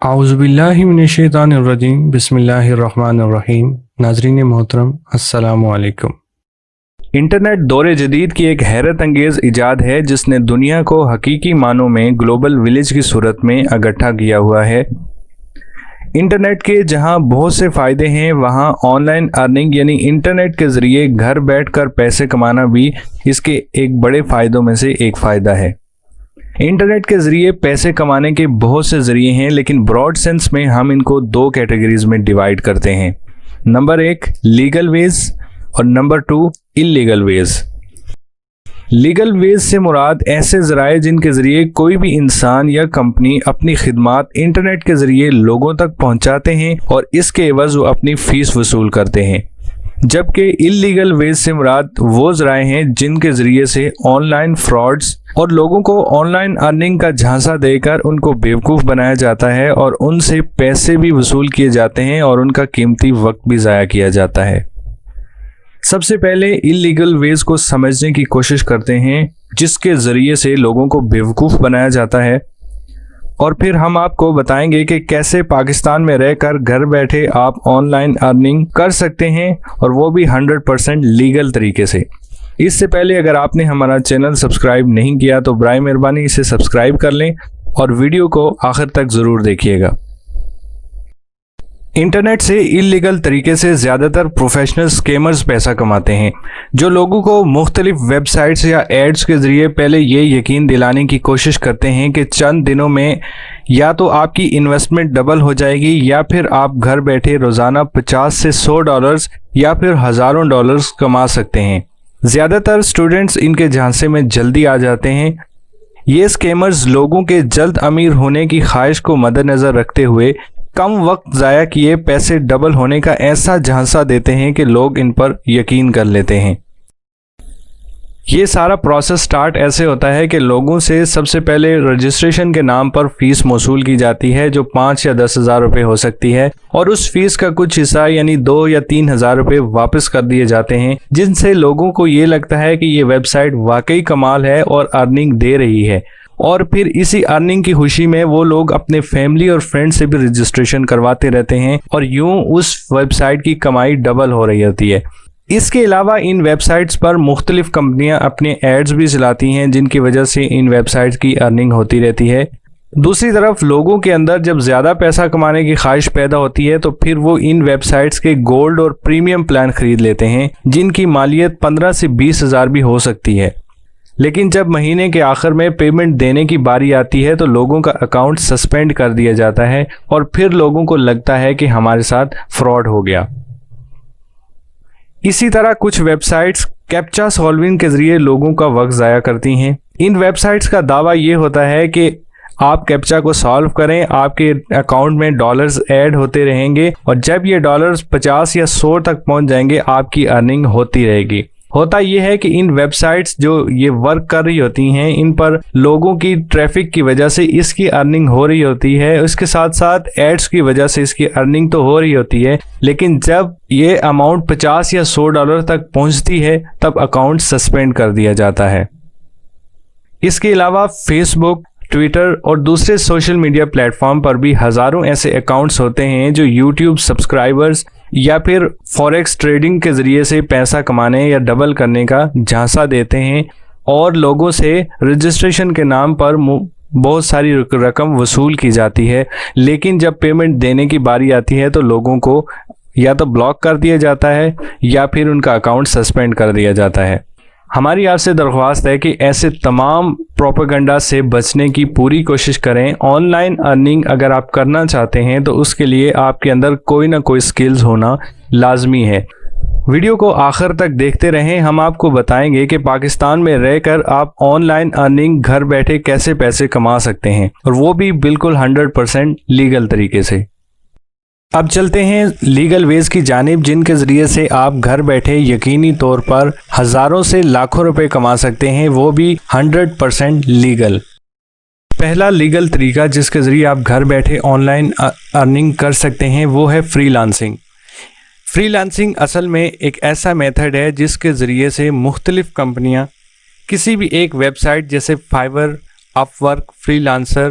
اعوذ باللہ من الشیطان الرجیم بسم اللہ الرحمن الرحیم۔ ناظرین محترم السلام علیکم۔ انٹرنیٹ دور جدید کی ایک حیرت انگیز ایجاد ہے جس نے دنیا کو حقیقی معنوں میں گلوبل ولیج کی صورت میں اکٹھا کیا ہوا ہے۔ انٹرنیٹ کے جہاں بہت سے فائدے ہیں وہاں آن لائن ارننگ یعنی انٹرنیٹ کے ذریعے گھر بیٹھ کر پیسے کمانا بھی اس کے ایک بڑے فائدوں میں سے ایک فائدہ ہے۔ انٹرنیٹ کے ذریعے پیسے کمانے کے بہت سے ذریعے ہیں، لیکن براڈ سینس میں ہم ان کو دو کیٹیگریز میں ڈیوائیڈ کرتے ہیں۔ نمبر 1 لیگل ویز اور نمبر 2 اللیگل ویز۔ لیگل ویز سے مراد ایسے ذرائع جن کے ذریعے کوئی بھی انسان یا کمپنی اپنی خدمات انٹرنیٹ کے ذریعے لوگوں تک پہنچاتے ہیں اور اس کے عوض وہ اپنی فیس وصول کرتے ہیں، جبکہ اللیگل ویز سے مراد وہ ذرائع ہیں جن کے ذریعے سے آن لائن فراڈز اور لوگوں کو آن لائن ارننگ کا جھانسا دے کر ان کو بیوقوف بنایا جاتا ہے اور ان سے پیسے بھی وصول کیے جاتے ہیں اور ان کا قیمتی وقت بھی ضائع کیا جاتا ہے۔ سب سے پہلے اللیگل ویز کو سمجھنے کی کوشش کرتے ہیں جس کے ذریعے سے لوگوں کو بیوقوف بنایا جاتا ہے، اور پھر ہم آپ کو بتائیں گے کہ کیسے پاکستان میں رہ کر گھر بیٹھے آپ آن لائن ارننگ کر سکتے ہیں اور وہ بھی 100% لیگل طریقے سے۔ اس سے پہلے اگر آپ نے ہمارا چینل سبسکرائب نہیں کیا تو برائے مہربانی اسے سبسکرائب کر لیں اور ویڈیو کو آخر تک ضرور دیکھیے گا۔ انٹرنیٹ سے اللیگل طریقے سے زیادہ تر پروفیشنل اسکیمرز پیسہ کماتے ہیں، جو لوگوں کو مختلف ویب سائٹس یا ایڈز کے ذریعے پہلے یہ یقین دلانے کی کوشش کرتے ہیں کہ چند دنوں میں یا تو آپ کی انویسٹمنٹ ڈبل ہو جائے گی یا پھر آپ گھر بیٹھے روزانہ $50 سے $100 یا پھر ہزاروں ڈالرز کما سکتے ہیں۔ زیادہ تر اسٹوڈنٹس ان کے جھانسے میں جلدی آ جاتے ہیں۔ یہ اسکیمرز لوگوں کے جلد امیر ہونے کی خواہش کو مد نظر رکھتے ہوئے کم وقت ضائع کیے پیسے ڈبل ہونے کا ایسا جھانسا دیتے ہیں کہ لوگ ان پر یقین کر لیتے ہیں۔ یہ سارا پروسیس سٹارٹ ایسے ہوتا ہے کہ لوگوں سے سب سے پہلے رجسٹریشن کے نام پر فیس موصول کی جاتی ہے جو 5 یا 10 ہزار روپے ہو سکتی ہے، اور اس فیس کا کچھ حصہ یعنی 2 یا 3 ہزار روپے واپس کر دیے جاتے ہیں، جن سے لوگوں کو یہ لگتا ہے کہ یہ ویب سائٹ واقعی کمال ہے اور ارننگ دے رہی ہے، اور پھر اسی ارننگ کی خوشی میں وہ لوگ اپنے فیملی اور فرینڈ سے بھی رجسٹریشن کرواتے رہتے ہیں اور یوں اس ویب سائٹ کی کمائی ڈبل ہو رہی ہوتی ہے۔ اس کے علاوہ ان ویب سائٹس پر مختلف کمپنیاں اپنے ایڈز بھی چلاتی ہیں جن کی وجہ سے ان ویب سائٹس کی ارننگ ہوتی رہتی ہے۔ دوسری طرف لوگوں کے اندر جب زیادہ پیسہ کمانے کی خواہش پیدا ہوتی ہے تو پھر وہ ان ویب سائٹس کے گولڈ اور پریمیم پلان خرید لیتے ہیں جن کی مالیت 15 سے 20 ہزار بھی ہو سکتی ہے، لیکن جب مہینے کے آخر میں پیمنٹ دینے کی باری آتی ہے تو لوگوں کا اکاؤنٹ سسپینڈ کر دیا جاتا ہے اور پھر لوگوں کو لگتا ہے کہ ہمارے ساتھ فراڈ ہو گیا۔ اسی طرح کچھ ویب سائٹس کیپچا سالونگ کے ذریعے لوگوں کا وقت ضائع کرتی ہیں۔ ان ویب سائٹس کا دعویٰ یہ ہوتا ہے کہ آپ کیپچا کو سالو کریں، آپ کے اکاؤنٹ میں ڈالرز ایڈ ہوتے رہیں گے اور جب یہ ڈالرز 50 یا 100 تک پہنچ جائیں گے آپ کی ارننگ ہوتی رہے گی۔ ہوتا یہ ہے کہ ان ویب سائٹس جو یہ ورک کر رہی ہوتی ہیں ان پر لوگوں کی ٹریفک کی وجہ سے اس کی ارننگ ہو رہی ہوتی ہے، اس کے ساتھ ساتھ ایڈز کی وجہ سے اس کی ارننگ تو ہو رہی ہوتی ہے، لیکن جب یہ اماؤنٹ 50 یا 100 ڈالر تک پہنچتی ہے تب اکاؤنٹ سسپینڈ کر دیا جاتا ہے۔ اس کے علاوہ فیس بک، ٹویٹر اور دوسرے سوشل میڈیا پلیٹ فارم پر بھی ہزاروں ایسے اکاؤنٹس ہوتے ہیں جو یوٹیوب سبسکرائبرز یا پھر فوریکس ٹریڈنگ کے ذریعے سے پیسہ کمانے یا ڈبل کرنے کا جھانسا دیتے ہیں اور لوگوں سے رجسٹریشن کے نام پر بہت ساری رقم وصول کی جاتی ہے، لیکن جب پیمنٹ دینے کی باری آتی ہے تو لوگوں کو یا تو بلاک کر دیا جاتا ہے یا پھر ان کا اکاؤنٹ سسپینڈ کر دیا جاتا ہے۔ ہماری آپ سے درخواست ہے کہ ایسے تمام پروپیگنڈا سے بچنے کی پوری کوشش کریں۔ آن لائن ارننگ اگر آپ کرنا چاہتے ہیں تو اس کے لیے آپ کے اندر کوئی نہ کوئی سکلز ہونا لازمی ہے۔ ویڈیو کو آخر تک دیکھتے رہیں، ہم آپ کو بتائیں گے کہ پاکستان میں رہ کر آپ آن لائن ارننگ گھر بیٹھے کیسے پیسے کما سکتے ہیں، اور وہ بھی بالکل 100% لیگل طریقے سے۔ اب چلتے ہیں لیگل ویز کی جانب جن کے ذریعے سے آپ گھر بیٹھے یقینی طور پر ہزاروں سے لاکھوں روپے کما سکتے ہیں، وہ بھی 100% لیگل۔ پہلا لیگل طریقہ جس کے ذریعے آپ گھر بیٹھے آن لائن ارننگ کر سکتے ہیں وہ ہے فری لانسنگ۔ فری لانسنگ اصل میں ایک ایسا میتھڈ ہے جس کے ذریعے سے مختلف کمپنیاں کسی بھی ایک ویب سائٹ جیسے فائور، اپ ورک، فری لانسر،